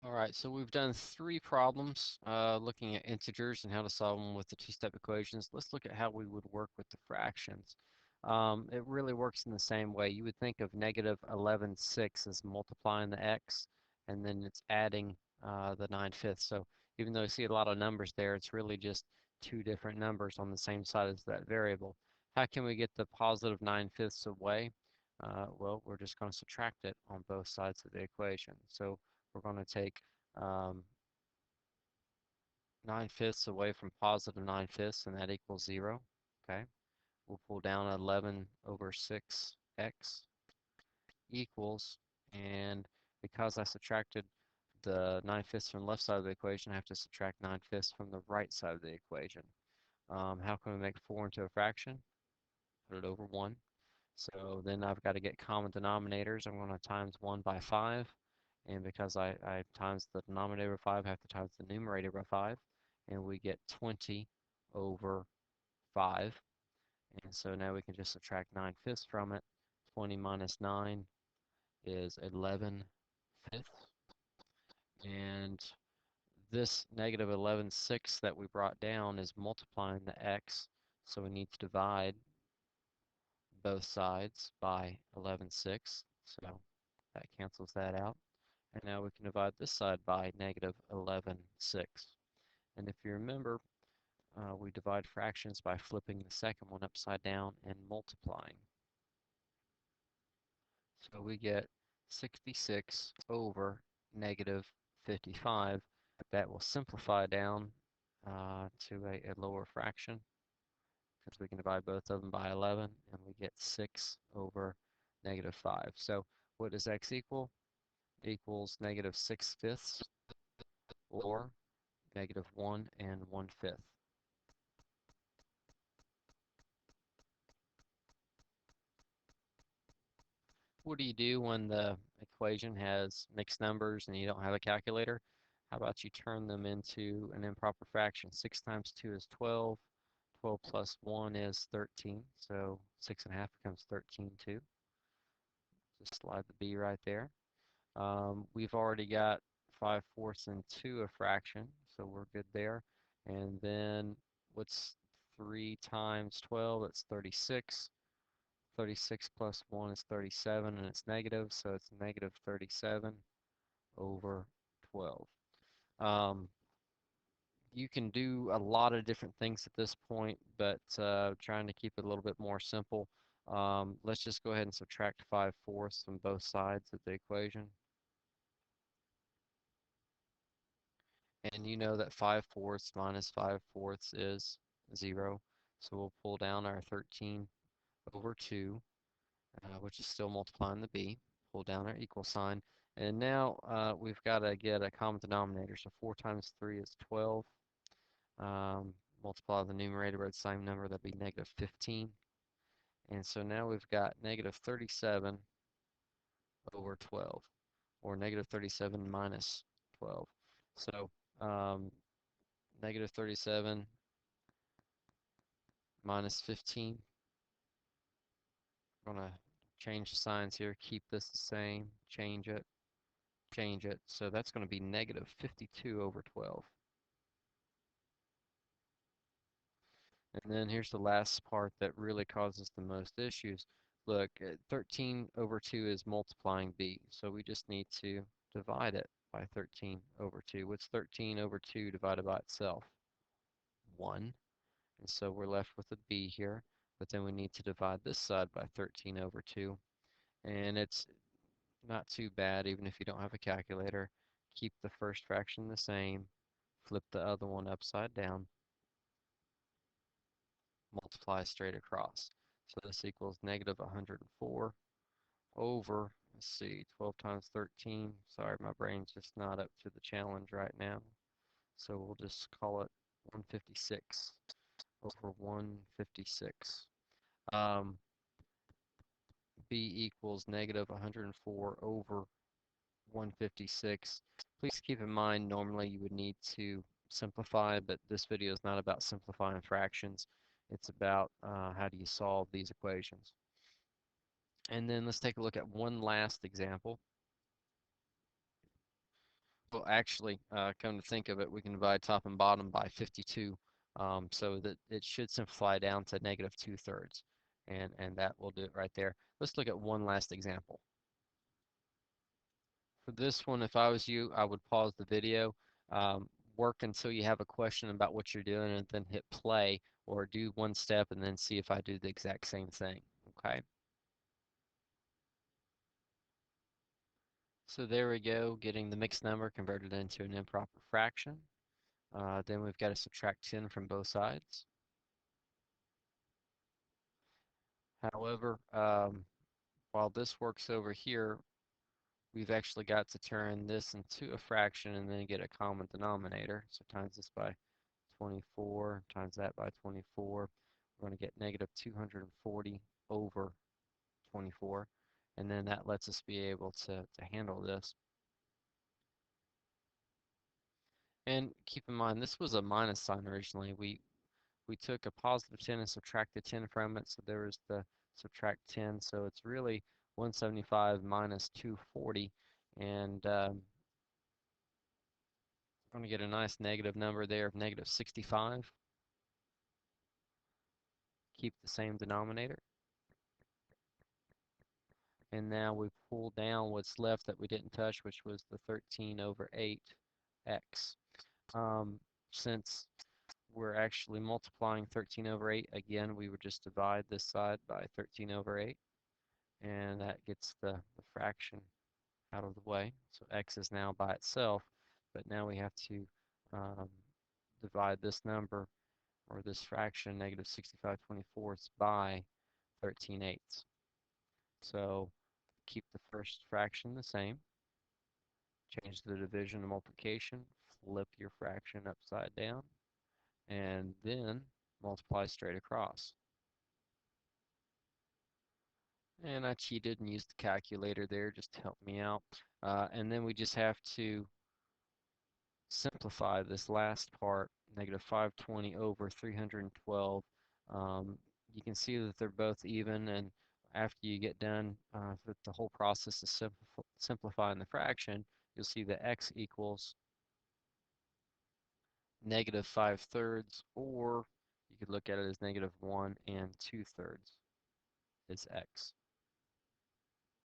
All right, so we've done three problems looking at integers and how to solve them with the two-step equations. Let's look at how we would work with the fractions. It really works in the same way. You would think of negative 11/6 as multiplying the x, and then it's adding the 9/5. So even though you see a lot of numbers there, it's really just two different numbers on the same side as that variable. How can we get the positive 9/5 away? Well, we're just going to subtract it on both sides of the equation. So we're going to take 9/5 away from positive 9/5, and that equals 0. Okay, we'll pull down 11/6x equals, and because I subtracted the 9/5 from the left side of the equation, I have to subtract 9/5 from the right side of the equation. How can we make 4 into a fraction? Put it over 1. So then I've got to get common denominators. I'm going to times 1 by 5. And because I times the denominator by 5, I have to times the numerator by 5. And we get 20 over 5. And so now we can just subtract 9/5 from it. 20 minus 9 is 11/5. And this negative 11/6 that we brought down is multiplying the x. So we need to divide both sides by 11/6. So that cancels that out. And now we can divide this side by negative 11/6. And if you remember, we divide fractions by flipping the second one upside down and multiplying. So we get 66 over negative 55. That will simplify down to a lower fraction because we can divide both of them by 11, and we get 6 over negative 5. So what does x equal? It equals negative 6/5 or negative 1 1/5. What do you do when the equation has mixed numbers and you don't have a calculator? How about you turn them into an improper fraction? 6 times 2 is 12. 12 plus 1 is 13. So 6.5 becomes 13 too. Just slide the b right there. We've already got 5/4 into a fraction, so we're good there. And then what's 3 times 12? That's 36. 36 plus 1 is 37, and it's negative, so it's negative 37 over 12. Um, you can do a lot of different things at this point, but trying to keep it a little bit more simple. Let's just go ahead and subtract 5/4 from both sides of the equation. And you know that 5/4 minus 5/4 is 0. So we'll pull down our 13 over 2, which is still multiplying the b. Pull down our equal sign. And now we've got to get a common denominator. So 4 times 3 is 12. Multiply the numerator by the same number, that'd be negative 15. And so now we've got negative 37 over 12, or negative 37 minus 12. So um, negative 37 minus 15. I'm going to change the signs here, keep this the same, change it, change it. So that's going to be negative 52 over 12. And then here's the last part that really causes the most issues. Look, 13 over 2 is multiplying b, so we just need to divide it by 13 over 2. What's 13 over 2 divided by itself? 1. And so we're left with a b here, but then we need to divide this side by 13 over 2. And it's not too bad, even if you don't have a calculator. Keep the first fraction the same, flip the other one upside down, multiply straight across. So this equals negative 104 over, let's see, 12 times 13. Sorry, my brain's just not up to the challenge right now. So we'll just call it 156 over 156. Um, b equals negative 104 over 156. Please keep in mind, normally you would need to simplify, but this video is not about simplifying fractions. It's about how do you solve these equations. And then let's take a look at one last example. Well, actually, come to think of it, we can divide top and bottom by 52, so that it should simplify down to negative 2/3, and that will do it right there. Let's look at one last example. For this one, if I was you, I would pause the video, work until you have a question about what you're doing, and then hit play, or do one step and then see if I do the exact same thing. Okay. So there we go, getting the mixed number converted into an improper fraction. Then we've got to subtract 10 from both sides. However, while this works over here, we've actually got to turn this into a fraction and then get a common denominator. So times this by 24, times that by 24. We're going to get negative 240 over 24. And then that lets us be able to handle this. And keep in mind, this was a minus sign originally. We took a positive 10 and subtracted 10 from it, so there was the subtract 10, so it's really 175 minus 240, and we're going to get a nice negative number there of negative 65. Keep the same denominator. And now we pull down what's left that we didn't touch, which was the 13 over 8x. Since we're actually multiplying 13 over 8, again, we would just divide this side by 13 over 8, and that gets the fraction out of the way. So x is now by itself, but now we have to um, divide this number, or this fraction, negative 65/24, by 13/8. So keep the first fraction the same, change the division to multiplication, flip your fraction upside down, and then multiply straight across. And I cheated and used the calculator there just to help me out. And then we just have to simplify this last part, negative 520 over 312. You can see that they're both even, and after you get done with the whole process of simplifying the fraction, you'll see that x equals negative 5/3, or you could look at it as negative 1 2/3 is x.